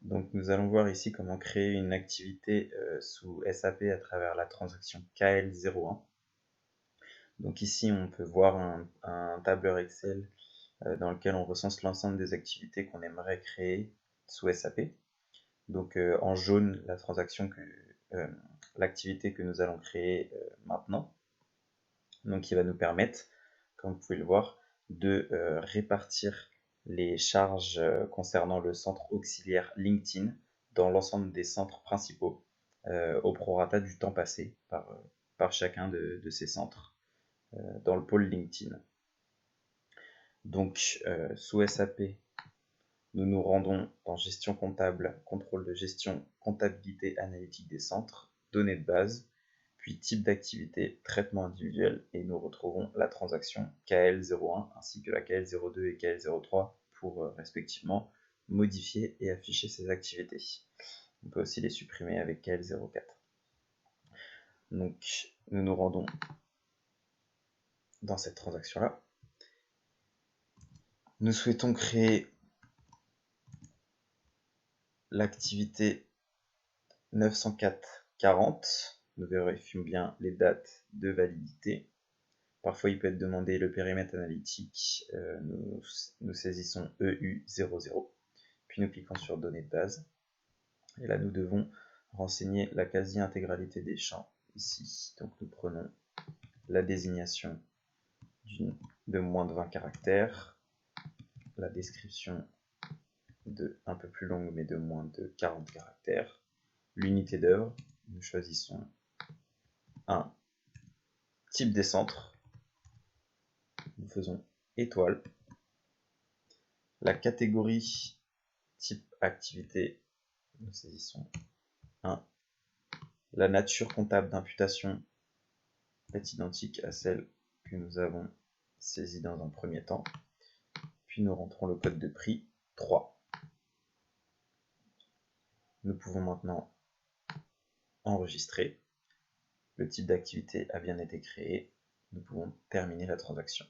Donc nous allons voir ici comment créer une activité sous SAP à travers la transaction KL01. Donc ici on peut voir un tableur Excel dans lequel on recense l'ensemble des activités qu'on aimerait créer sous SAP. Donc en jaune, la transaction l'activité que nous allons créer maintenant. Donc qui va nous permettre, comme vous pouvez le voir, de répartir les charges concernant le centre auxiliaire LinkedIn dans l'ensemble des centres principaux au prorata du temps passé par chacun de ces centres dans le pôle LinkedIn. Donc sous SAP, nous nous rendons dans gestion comptable, contrôle de gestion, comptabilité analytique des centres, données de base, puis type d'activité, traitement individuel, et nous retrouvons la transaction KL01 ainsi que la KL02 et KL03 pour respectivement modifier et afficher ces activités. On peut aussi les supprimer avec KL04. Donc nous nous rendons dans cette transaction-là. Nous souhaitons créer l'activité 904.40. Nous vérifions bien les dates de validité. Parfois, il peut être demandé le périmètre analytique. Nous saisissons EU00. Puis nous cliquons sur données de base. Et là, nous devons renseigner la quasi-intégralité des champs ici. Donc, nous prenons la désignation de moins de 20 caractères, la description un peu plus longue mais de moins de 40 caractères, l'unité d'œuvre. Nous choisissons un type des centres. Nous faisons étoile. La catégorie type activité, nous saisissons 1. La nature comptable d'imputation est identique à celle que nous avons saisie dans un premier temps. Puis nous rentrons le code de prix 3. Nous pouvons maintenant enregistrer. Le type d'activité a bien été créé. Nous pouvons terminer la transaction.